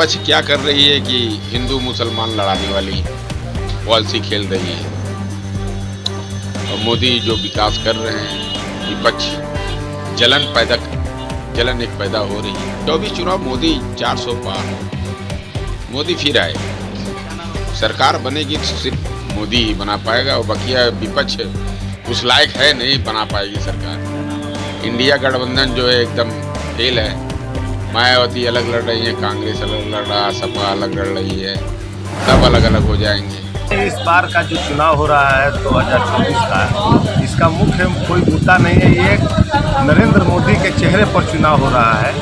विपक्ष क्या कर रही है कि हिंदू मुसलमान लड़ाने वाली पॉलिसी खेल रही है। और मोदी जो विकास कर रहे हैं, विपक्ष जलन एक पैदा हो रही है। 24 चुनाव मोदी 400 पार, मोदी फिर आए, सरकार बनेगी तो सिर्फ मोदी ही बना पाएगा और बकिया विपक्ष उस लायक है, नहीं बना पाएगी सरकार। इंडिया गठबंधन जो है एकदम फेल है। मायावती अलग लड़ रही है, कांग्रेस अलग लड़ रहा, सपा अलग लड़ रही है, सब अलग अलग हो जाएंगे। इस बार का जो चुनाव हो रहा है 2024 का, इसका मुख्य कोई मुद्दा नहीं है। ये नरेंद्र मोदी के चेहरे पर चुनाव हो रहा है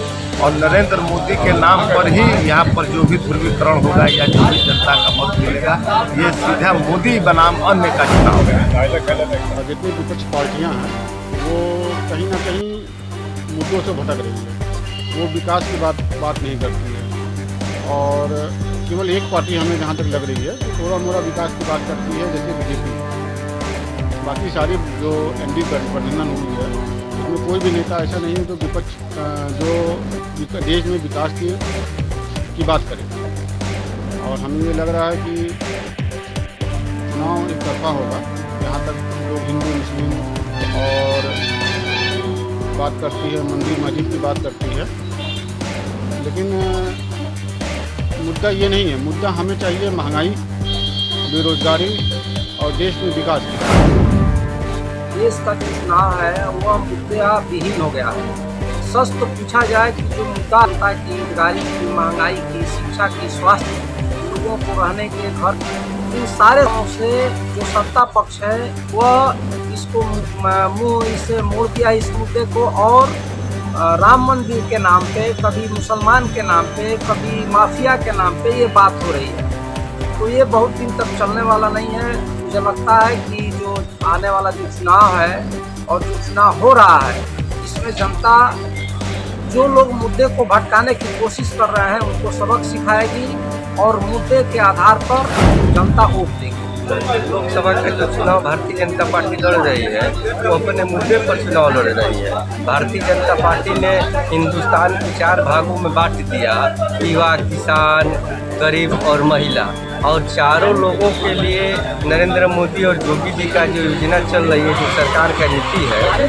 और नरेंद्र मोदी के नाम पर ही यहाँ पर जो भी ध्रुवीकरण होगा या जो भी जनता का मत मिलेगा, ये सीधा मोदी बनाम अन्य का चुनाव है। जितनी विपक्ष पार्टियाँ हैं वो कहीं ना कहीं मुद्दों से भटक रही है, वो विकास की बात नहीं करती है। और केवल एक पार्टी हमें जहाँ तक लग रही है तो थोड़ा मोड़ा विकास की बात करती है, जैसे बीजेपी। बाकी सारी जो एनडीए गठबंधन हुई है उसमें कोई भी नेता ऐसा नहीं है जो विपक्ष जो देश में विकास की बात करे। और हमें ये लग रहा है कि चुनाव एक तरफा होगा, जहाँ तक लोग हिंदू मुस्लिम और बात करती है, मंदिर मस्जिद की बात करती है, लेकिन मुद्दा ये नहीं है। मुद्दा हमें चाहिए महंगाई, बेरोजगारी और देश में विकास। देश का जो चुनाव है वह मुद्दा विहीन हो गया है। सच तो पूछा जाए कि जो मुद्दा होता है कि बेरोजगारी की, महंगाई की, शिक्षा की, स्वास्थ्य, लोगों को रहने के घर, इन सारे से जो सत्ता पक्ष है वह इसको मुँह इससे मोड़ दिया इस मुद्दे को। और राम मंदिर के नाम पे, कभी मुसलमान के नाम पे, कभी माफिया के नाम पे ये बात हो रही है। तो ये बहुत दिन तक चलने वाला नहीं है। मुझे लगता है कि जो आने वाला जो चुनाव है और जो चुनाव हो रहा है, इसमें जनता जो लोग मुद्दे को भटकाने की कोशिश कर रहे हैं उनको सबक सिखाएगी और मुद्दे के आधार पर जनता वोट देगी। लोकसभा का जो चुनाव भारतीय जनता पार्टी लड़ रही है वो अपने मुद्दे पर चुनाव लड़ रही है। भारतीय जनता पार्टी ने हिंदुस्तान को 4 भागों में बांट दिया, युवा, किसान, गरीब और महिला। और चारों लोगों के लिए नरेंद्र मोदी और योगी जी का जो योजना चल रही है, जो सरकार का नीति है,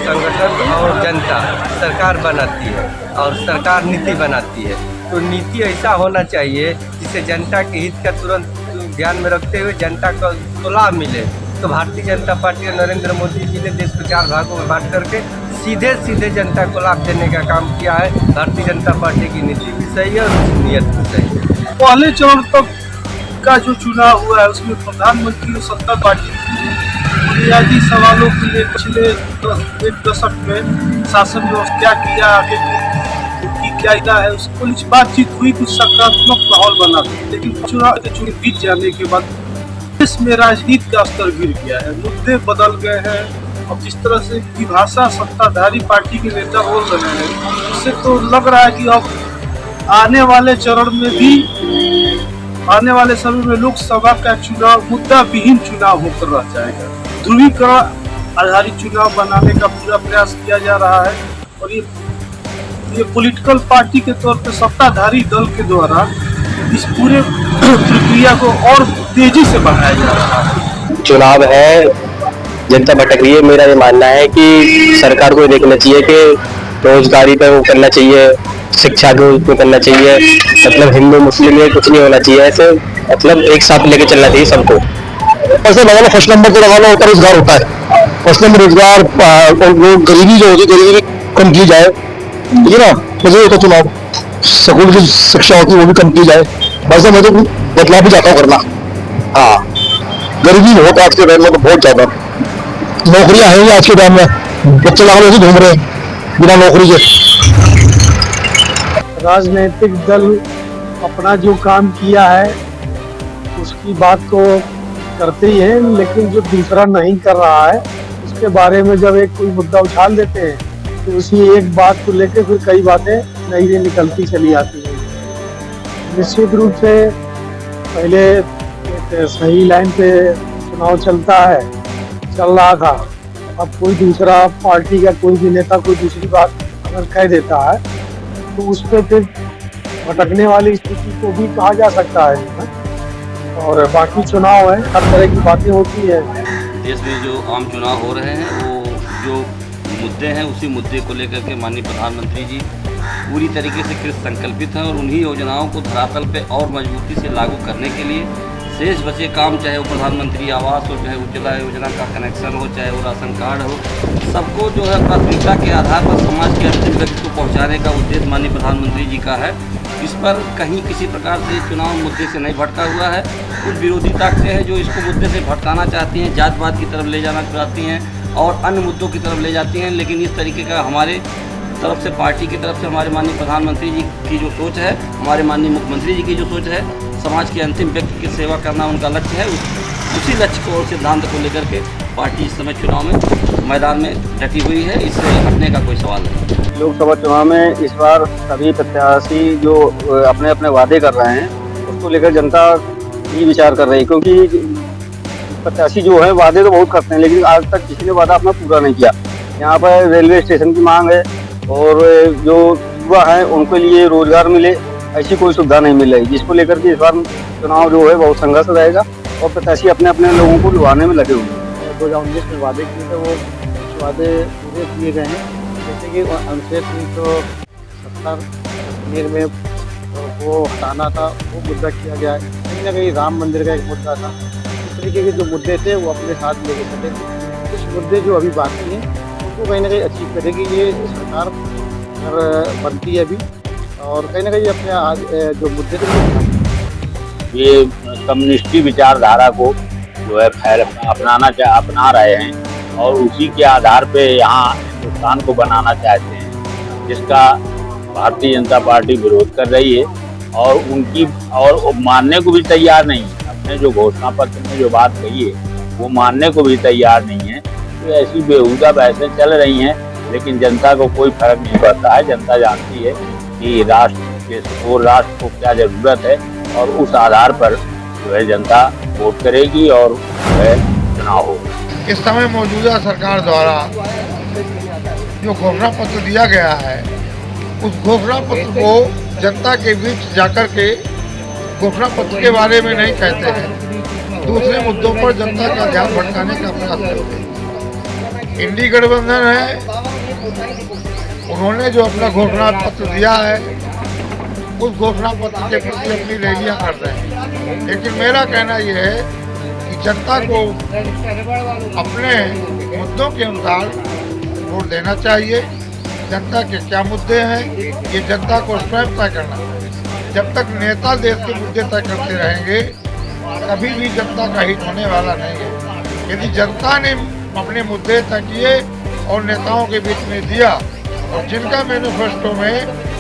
संगठन और जनता सरकार बनाती है और सरकार नीति बनाती है। तो नीति ऐसा होना चाहिए जिससे जनता के हित का तुरंत ध्यान में रखते हुए जनता को लाभ मिले। तो भारतीय जनता पार्टी और नरेंद्र मोदी जी ने देश को 4 भागों में बांट करके सीधे जनता को लाभ देने का काम किया है। भारतीय जनता पार्टी की नीति भी सही है और नीयत भी सही है। पहले चरण तक का जो चुनाव हुआ है उसमें प्रधानमंत्री और सत्ता पार्टी बुनियादी सवालों के लिए पिछले 1 दशक में शासन व्यवस्था क्या किया, आगे की क्या इरादा है, उसको कुछ बातचीत हुई, कुछ सकारात्मक माहौल बना। लेकिन चुनाव बीत जाने के बाद देश में राजनीति का स्तर गिर गया है, मुद्दे बदल गए हैं। अब जिस तरह से विभाषा सत्ताधारी पार्टी के नेता बोल रहे हैं, इससे तो लग रहा है कि अब आने वाले चरण में भी, आने वाले समय में लोकसभा का चुनाव मुद्दा विहीन चुनाव होकर रह जाएगा। ध्रुवीकरण आधारित चुनाव बनाने का पूरा प्रयास किया जा रहा है और ये पॉलिटिकल पार्टी के तौर पर सत्ताधारी दल के द्वारा इस पूरे प्रक्रिया को और तेजी से बढ़ाया जा रहा है। चुनाव है, जनता भटक रही है। मेरा ये मानना है कि सरकार को देखना चाहिए कि रोजगारी पे वो करना चाहिए, शिक्षा को करना चाहिए। मतलब हिंदू मुस्लिम ये कुछ नहीं होना चाहिए, ऐसे मतलब एक साथ लेके चलना चाहिए सबको। ऐसे लगा लो, फर्स्ट नंबर को लगा लो, होता रोजगार होता है। फर्स्ट नंबर रोजगार, वो गरीबी जो होती है, गरीबी कम की जाए, ठीक है ना। मुझे होता चुनाव, स्कूल की शिक्षा होती है वो भी कम की जाए। वैसे मुझे बदलाव भी चाहता हूँ करना। हाँ, गरीबी बहुत आज के टाइम में तो बहुत ज्यादा। नौकरियां हैं आज के टाइम में, बच्चे लगा लो घूम रहे हैं बिना नौकरी के। राजनीतिक दल अपना जो काम किया है उसकी बात को करते ही है, लेकिन जो दूसरा नहीं कर रहा है उसके बारे में जब एक कोई मुद्दा उछाल देते हैं तो उसी एक बात को लेकर फिर कई बातें नई निकलती चली आती हैं। निश्चित रूप से पहले एक सही लाइन पे चुनाव चल रहा था। अब कोई दूसरा पार्टी का कोई भी नेता कोई दूसरी बात अगर कह देता है तो उस पर फिर भटकने वाली स्थिति को भी कहा जा सकता है। और बाकी चुनाव है, हर तरह की बातें होती है। देश में जो आम चुनाव हो रहे हैं वो जो मुद्दे हैं उसी मुद्दे को लेकर के माननीय प्रधानमंत्री जी पूरी तरीके से कृत संकल्पित हैं और उन्हीं योजनाओं को धरातल पे और मजबूती से लागू करने के लिए शेष बचे काम, चाहे वो प्रधानमंत्री आवास हो, चाहे उज्ज्वला योजना का कनेक्शन हो, चाहे वो राशन कार्ड हो, सबको जो है प्राथमिकता के आधार पर समाज के अंतिम व्यक्ति को पहुँचाने का उद्देश्य माननीय प्रधानमंत्री जी का है। इस पर कहीं किसी प्रकार से चुनाव मुद्दे से नहीं भटका हुआ है। कुछ विरोधी ताकतें हैं जो इसको मुद्दे से भटकाना चाहती हैं, जातवाद की तरफ ले जाना चाहती हैं और अन्य मुद्दों की तरफ ले जाती हैं, लेकिन इस तरीके का हमारे तरफ से, पार्टी की तरफ से, हमारे माननीय प्रधानमंत्री जी की जो सोच है, हमारे माननीय मुख्यमंत्री जी की जो सोच है, समाज के अंतिम व्यक्ति की सेवा करना उनका लक्ष्य है, उसी लक्ष्य को और सिद्धांत को लेकर के पार्टी इस समय चुनाव में मैदान में डटी हुई है। इससे हटने का कोई सवाल नहीं। लोकसभा चुनाव में इस बार सभी प्रत्याशी जो अपने अपने वादे कर रहे हैं उसको लेकर जनता ये विचार कर रही है, क्योंकि प्रत्याशी जो है वादे तो बहुत करते हैं लेकिन आज तक किसी ने वादा अपना पूरा नहीं किया। यहाँ पर रेलवे स्टेशन की मांग है और जो युवा हैं उनके लिए रोजगार मिले, ऐसी कोई सुविधा नहीं मिल रही, जिसको लेकर के इस बार चुनाव जो है बहुत संघर्ष रहेगा और प्रत्याशी अपने अपने लोगों को लुभाने में लगे हुए हैं। 2019 में वादे किए थे, वो वादे पूरे किए गए हैं। जैसे कि अनुच्छेद 370 कश्मीर में वो हटाना था, वो मुद्दा किया गया है। कहीं ना कहीं राम मंदिर का एक मुद्दा था। इस तरीके के जो मुद्दे थे वो अपने साथ लेके चले। कुछ मुद्दे जो अभी बाकी हैं उनको कहीं ना कहीं अचीव करेगी ये सरकार बनती है अभी, और कहीं ना कहीं अपने आज जो मुद्दे थे ये कम्युनिस्टी विचारधारा को जो है अपना रहे हैं और उसी के आधार पे यहाँ हिंदुस्तान को बनाना चाहते हैं, जिसका भारतीय जनता पार्टी विरोध कर रही है और उनकी और मानने को भी तैयार नहीं है। अपने जो घोषणा पत्र में जो बात कही है वो मानने को भी तैयार नहीं है। तो ऐसी बेहुदा बहसें चल रही हैं, लेकिन जनता को कोई फर्क नहीं पड़ता है। जनता जानती है कि राष्ट्र को क्या जरूरत है और उस आधार पर जो है जनता वोट करेगी और जो है चुनाव होगा। इस समय मौजूदा सरकार द्वारा जो घोषणा पत्र दिया गया है उस घोषणा पत्र को जनता के बीच जाकर के घोषणा पत्र के बारे में नहीं कहते हैं, दूसरे मुद्दों पर जनता का ध्यान भटकाने का प्रयास करते हैं। इंडी गठबंधन है, उन्होंने जो अपना घोषणा पत्र दिया है उस घोषणा पत्र के प्रति अपनी रैलियां कर रहे हैं, लेकिन मेरा कहना यह है कि जनता को अपने मुद्दों के अनुसार वोट देना चाहिए। जनता के क्या मुद्दे हैं ये जनता को स्वयं तय करना चाहिए। जब तक नेता देश के मुद्दे तय करते रहेंगे कभी भी जनता का हित होने वाला नहीं है। यदि जनता ने अपने मुद्दे तय किए और नेताओं के बीच में दिया और जिनका मैनिफेस्टो में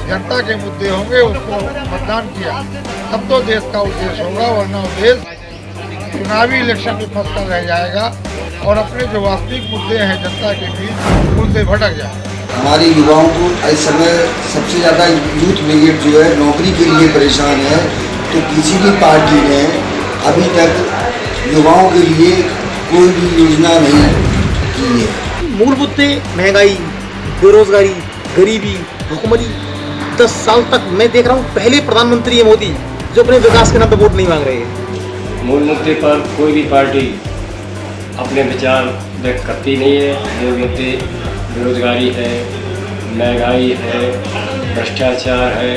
जनता के मुद्दे होंगे उसको मतदान किया, तब तो देश का उद्देश्य होगा, वरना उद्देश्य चुनावी इलेक्शन में फंस कर रह जाएगा और अपने जो वास्तविक मुद्दे हैं जनता के बीच उनसे भटक जाएगा। हमारे युवाओं को इस समय सबसे ज़्यादा यूथ ब्रिगेड जो है नौकरी के लिए परेशान है, तो किसी भी पार्टी ने अभी तक युवाओं के लिए कोई भी योजना नहीं की है। मूल मुद्दे महंगाई, बेरोजगारी, गरीबी, भुखमरी 10 साल तक मैं देख रहा हूँ पहले प्रधानमंत्री है मोदी जो अपने विकास के नाम पर वोट नहीं मांग रहे हैं। मूल मुद्दे पर कोई भी पार्टी अपने विचार व्यक्त करती नहीं है। मूल मुद्दे बेरोजगारी है, महंगाई है, भ्रष्टाचार है,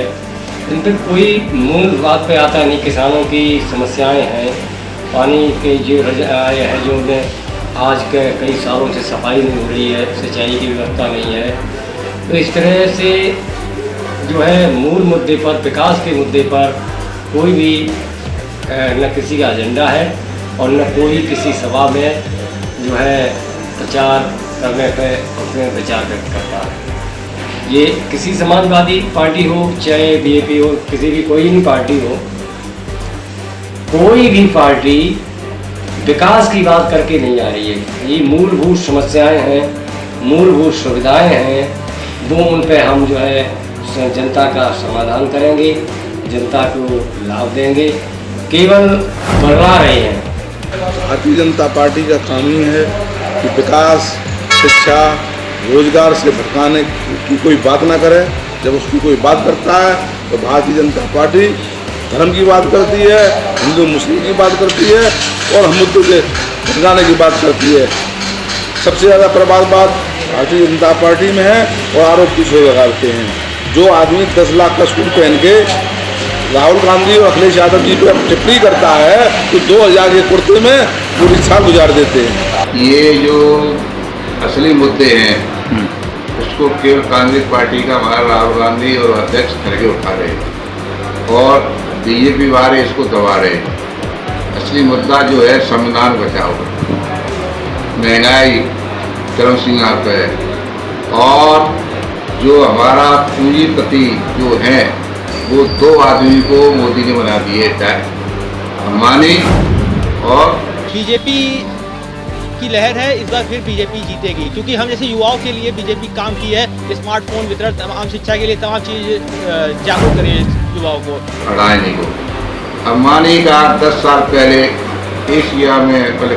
इन पर कोई मूल बात पे आता नहीं। किसानों की समस्याएं हैं, पानी के जो है जो आज के कई सालों से सफाई नहीं हो रही है, सिंचाई की व्यवस्था नहीं है। तो इस तरह से जो है मूल मुद्दे पर, विकास के मुद्दे पर कोई भी न किसी का एजेंडा है और न कोई किसी सभा में जो है प्रचार करने पर उसमें विचार व्यक्त करता है। ये किसी समाजवादी पार्टी हो चाहे बीजेपी हो, किसी भी कोई भी पार्टी हो, कोई भी पार्टी विकास की बात करके नहीं आ रही है। ये मूलभूत समस्याएं हैं, मूलभूत सुविधाएं हैं, वो उन पे हम जो है जनता का समाधान करेंगे, जनता को लाभ देंगे, केवल बरला रहे हैं। भारतीय जनता पार्टी का काम ही है कि विकास, शिक्षा, रोजगार से भटकाने की कोई बात ना करे जब उसकी कोई बात करता है तो भारतीय जनता पार्टी धर्म की बात करती है, हिंदू मुस्लिम की बात करती है और हम मुद्दों के समझाने की बात करती है। सबसे ज़्यादा प्रभाववाद भारतीय जनता पार्टी में है और आरोप पीछे लगाते हैं। जो आदमी 10 लाख का सूट पहन के राहुल गांधी और अखिलेश यादव जी पर टिप्पणी करता है तो 2000 के कुर्ते में पूरी साल गुजार देते हैं। ये जो असली मुद्दे हैं उसको केवल कांग्रेस पार्टी का हमारा राहुल गांधी और अध्यक्ष करके उठा रहे हैं और बीजेपी वाले इसको दबा रहे हैं। असली मुद्दा जो है संविधान बचाओ, महंगाई चरम सीमा पे है और जो हमारा पूंजीपति जो है वो 2 आदमी को मोदी ने बना दिए, अंबानी और बीजेपी की लहर है। इस बार फिर बीजेपी जीतेगी क्योंकि हम जैसे युवाओं के लिए बीजेपी काम की है, स्मार्टफोन वितरण, तमाम शिक्षा के लिए तमाम चीज़ जागरूक करें युवाओं को। अडानी को, अंबानी का 10 साल पहले एशिया में पहले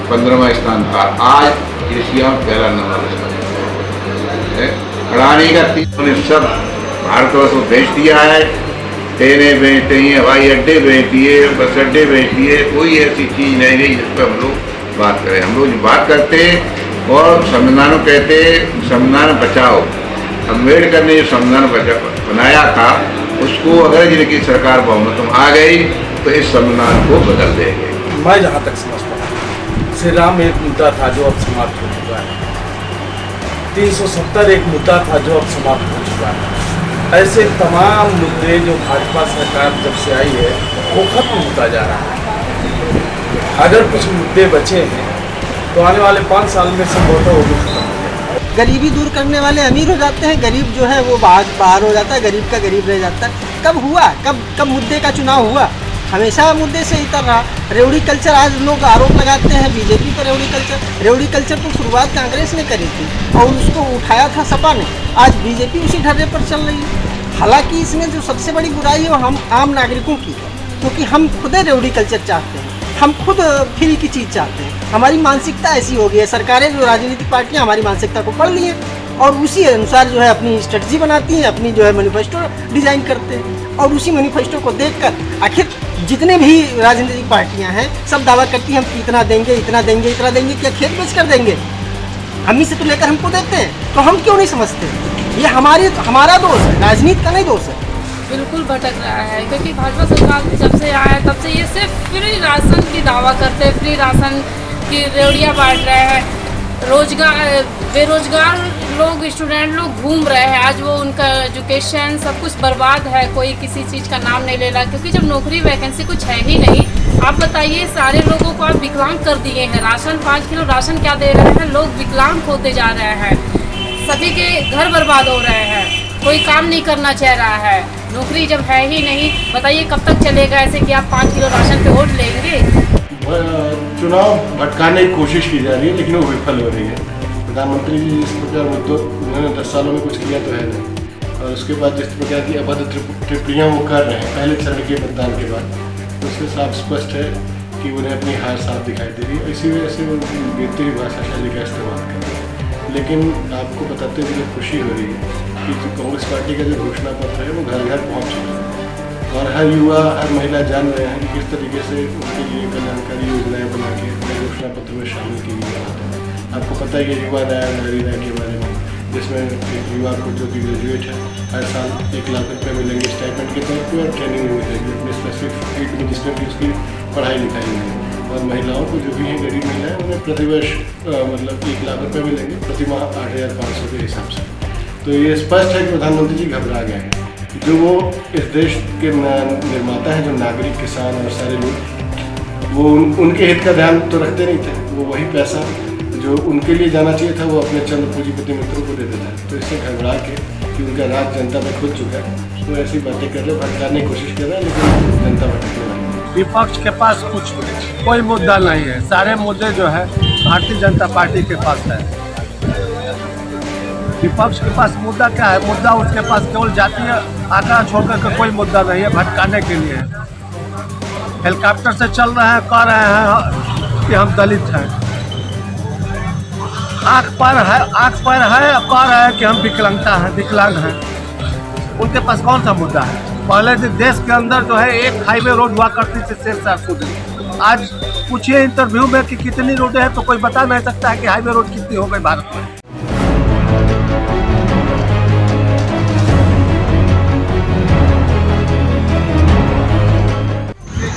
15वां स्थान था, आज एशिया में पहला नंबर है। अडानी का 3 भारतवर्ष को बेच दिया है, ट्रेनें बेच दी, हवाई अड्डे बेच दिए, बस अड्डे बेच दिए, कोई ऐसी चीज़ नहीं रही जिस पर हम लोग बात करें। हम लोग बात करते और संविधान कहते संविधान बचाओ। अम्बेडकर ने जो संविधान बनाया था उसको अगर जिनकी सरकार बहुमत में आ गई तो इस संविधान को बदल देंगे। मैं जहाँ तक समझता हूँ श्री राम एक मुद्दा था जो अब समाप्त हो चुका है, 370 एक मुद्दा था जो अब समाप्त हो चुका है। ऐसे तमाम मुद्दे जो भाजपा सरकार जब से आई है वो खत्म होता जा रहा है। अगर कुछ मुद्दे बचे हैं तो आने वाले 5 साल में संभवतः वो भी खत्म हो जाए। गरीबी दूर करने वाले अमीर हो जाते हैं, गरीब जो है वो बाहर हो जाता है, गरीब का गरीब रह जाता है। कब हुआ, कब मुद्दे का चुनाव हुआ? हमेशा मुद्दे से ही तर रहा। रेवड़ी कल्चर, आज लोग आरोप लगाते हैं बीजेपी पर रेवड़ी कल्चर तो शुरुआत कांग्रेस ने करी थी और उसको उठाया था सपा ने। आज बीजेपी उसी ढर्रे पर चल रही है। हालांकि इसमें जो सबसे बड़ी बुराई है वो हम आम नागरिकों की है, क्योंकि हम खुद रेवड़ी कल्चर चाहते हैं, हम खुद फ्री की चीज़ चाहते हैं। हमारी मानसिकता ऐसी हो गई है, सरकारें जो राजनीतिक पार्टियां हमारी मानसिकता को पढ़ ली हैं और उसी अनुसार जो है अपनी स्ट्रेटजी बनाती हैं, अपनी जो है मैनिफेस्टो डिज़ाइन करते हैं और उसी मैनिफेस्टो को देखकर आखिर जितने भी राजनीतिक पार्टियां हैं सब दावा करती हैं हम इतना देंगे, इतना देंगे, इतना देंगे। क्या खेत बेच कर देंगे? हम ही से तो लेकर हमको देते हैं, तो हम क्यों नहीं समझते? ये हमारा दोष है, राजनीति का नहीं दोष है। बिल्कुल भटक रहा है क्योंकि भाजपा सरकार जब से आया तब से ये सिर्फ फ्री राशन की दावा करते हैं, फ्री राशन की रेवड़ियाँ बांट रहे हैं। बेरोजगार लोग, स्टूडेंट लोग घूम रहे हैं। आज वो उनका एजुकेशन सब कुछ बर्बाद है, कोई किसी चीज़ का नाम नहीं ले रहा क्योंकि जब नौकरी वैकेंसी कुछ है ही नहीं। आप बताइए, सारे लोगों को आप विकलांग कर दिए हैं। राशन 5 किलो राशन क्या दे रहे हैं? लोग विकलांग होते जा रहे हैं, सभी के घर बर्बाद हो रहे हैं, कोई काम नहीं करना चाह रहा है। नौकरी जब है ही नहीं, बताइए कब तक चलेगा ऐसे कि आप 5 किलो राशन पे वोट लेंगे? चुनाव भटकाने की कोशिश की जा रही है लेकिन वो विफल हो रही है। प्रधानमंत्री जी इस प्रकार मुद्दों उन्होंने 10 सालों में कुछ किया तो है नहीं, और उसके बाद जिस प्रकार की अभद्र टिप्पणियाँ वो कर रहे हैं पहले चरण के मतदान के बाद, तो उससे साफ स्पष्ट है कि उन्हें अपनी हार साफ दिखाई दे रही है। इसी वजह से वो गिरती हुई भाषा शैली का इस्तेमाल कर रहे हैं। लेकिन आपको बताते हुए खुशी हो रही है कि जो कांग्रेस पार्टी का जो घोषणा पत्र है वो घर घर पहुँच चुका है और हर युवा, हर महिला जान रहे हैं कि किस तरीके से उनके लिए कल्याणकारी योजनाएं बना के अपने घोषणा पत्र में शामिल की गई है। आपको पता है कि युवा न्याय नारी न्याय के बारे में, जिसमें एक युवा को जो कि ग्रेजुएट है हर साल 1 लाख रुपये मिलेंगे स्टाइपेंड के तौर पर और ट्रेनिंग भी मिलेगी अपने स्पेसिफिक फील्ड में जिसमें कि उसकी पढ़ाई लिखाई होगी। और महिलाओं को जो भी हैं गरीब महिलाएं उन्हें प्रतिवर्ष मतलब 1 लाख रुपये मिलेंगे प्रति माह 8,500 के हिसाब से। तो ये स्पष्ट है कि प्रधानमंत्री जी घबरा गए हैं। जो वो इस देश के निर्माता हैं, जो नागरिक, किसान और सारे लोग, वो उनके हित का ध्यान तो रखते नहीं थे। वो वही पैसा जो उनके लिए जाना चाहिए था वो अपने चंद पूंजीपति मित्रों को दे देता है। तो इससे घबरा के कि उनका राज जनता में खुल चुका है, वो ऐसी बातें कर रहे, भटकाने की कोशिश कर रहे हैं, लेकिन जनता भटकने वाली है। विपक्ष के पास कोई मुद्दा नहीं है, सारे मुद्दे जो है भारतीय जनता पार्टी के पास है। विपक्ष के पास मुद्दा क्या है? मुद्दा उसके पास केवल जातीय आंकड़ा छोड़कर का कोई मुद्दा नहीं है, भटकाने के लिए। हेलीकॉप्टर से चल रहे हैं, कह रहे हैं कि हम दलित हैं, आँख पर है, कह रहे हैं कि हम विकलांग हैं। उनके पास कौन सा मुद्दा है? पहले से देश के अंदर जो है एक हाईवे रोड हुआ करती थी शेरशाह सूरी। आज पूछिए इंटरव्यू में कि कितनी रोडें हैं, तो कोई बता नहीं सकता है कि हाईवे रोड कितनी हो गई भारत में।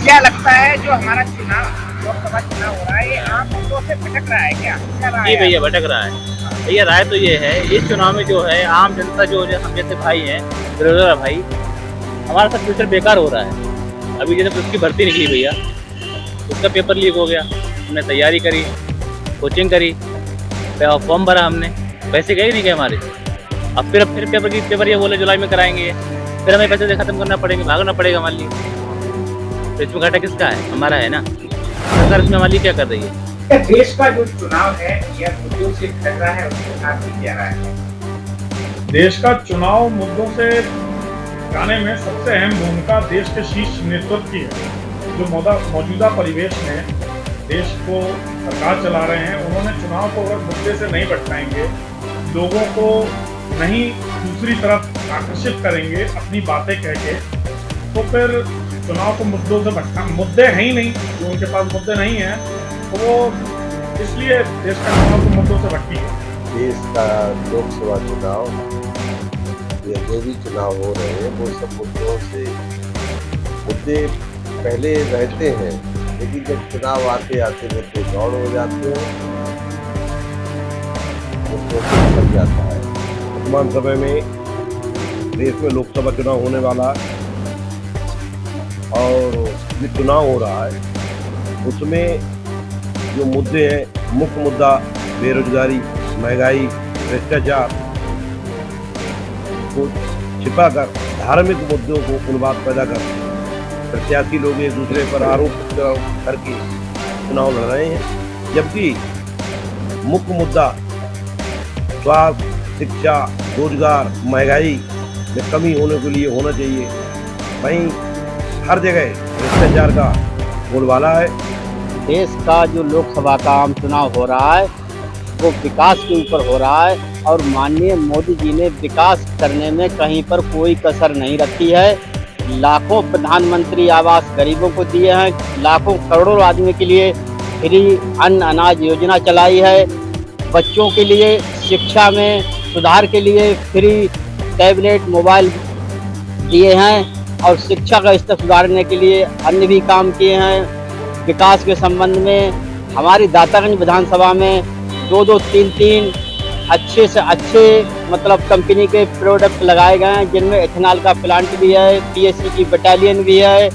क्या लगता है जो हमारा चुनाव लोकसभा चुनाव हो रहा है, ये आम मुद्दों से भटक रहा है क्या? जी भैया, भटक रहा है भैया। राय तो ये है, इस चुनाव में जो है आम जनता जो हम जैसे भाई हैं, बेरोजगार भाई, हमारा सब फ्यूचर बेकार हो रहा है। अभी जैसे उसकी भर्ती निकली भैया, उसका पेपर लीक हो गया, हमने तैयारी करी, कोचिंग करी, फॉर्म भरा हमने, पैसे गए नहीं गए हमारे। अब फिर पेपर ये बोले जुलाई में कराएंगे, फिर हमें पैसे खत्म करना पड़ेंगे, भागना पड़ेगा मान ली। तो इसमें घाटा किसका है? हमारा है ना। सरकार इसमें हमारी क्या कर रही है? देश का जो चुनाव है यह मुद्दों से भटक रहा है, उसको आपकी क्या राय है? देश का चुनाव मुद्दों से जाने में सबसे अहम भूमिका देश के शीर्ष नेतृत्व की है। जो मौजूदा परिवेश में देश को सरकार चला रहे हैं, उन्होंने चुनाव को अगर मुद्दे से नहीं भटकाएंगे, लोगों को नहीं दूसरी तरफ आकर्षित करेंगे अपनी बातें कह के, तो फिर चुनाव को मुद्दों से भटका, मुद्दे हैं ही नहीं, जो उनके पास मुद्दे नहीं हैं, तो वो इसलिए देश का चुनाव को मुद्दों से भटकी है। देश का लोकसभा चुनाव या जो भी चुनाव हो रहे हैं, वो सब मुद्दों से, मुद्दे पहले रहते हैं, लेकिन जब चुनाव आते आते मुद्दे दौड़ हो जाते हैं, मुद्दों से भटक जाता है। वर्तमान समय में देश में लोकसभा चुनाव होने वाला है और ये चुनाव हो रहा है, उसमें जो मुद्दे हैं, मुख्य मुद्दा बेरोजगारी, महंगाई, भ्रष्टाचार को छिपाकर धार्मिक मुद्दों को उन्माद पैदा कर प्रत्याशी लोग एक दूसरे पर आरोप करके चुनाव लड़ रहे हैं, जबकि मुख्य मुद्दा स्वास्थ्य, शिक्षा, रोजगार, महंगाई में कमी होने के लिए होना चाहिए। वहीं हर जगह भ्रष्टाचार का बोलबाला है। देश का जो लोकसभा का आम चुनाव हो रहा है वो विकास के ऊपर हो रहा है और माननीय मोदी जी ने विकास करने में कहीं पर कोई कसर नहीं रखी है। लाखों प्रधानमंत्री आवास गरीबों को दिए हैं, लाखों करोड़ों आदमी के लिए फ्री अन्न अनाज योजना चलाई है, बच्चों के लिए शिक्षा में सुधार के लिए फ्री टैबलेट मोबाइल दिए हैं और शिक्षा का स्तर सुधारने के लिए अन्य भी काम किए हैं। विकास के संबंध में हमारी दातागंज विधानसभा में 2-2, 3-3 अच्छे से अच्छे मतलब कंपनी के प्रोडक्ट लगाए गए हैं, जिनमें इथेनॉल का प्लांट भी है, पीएससी की बटालियन भी है,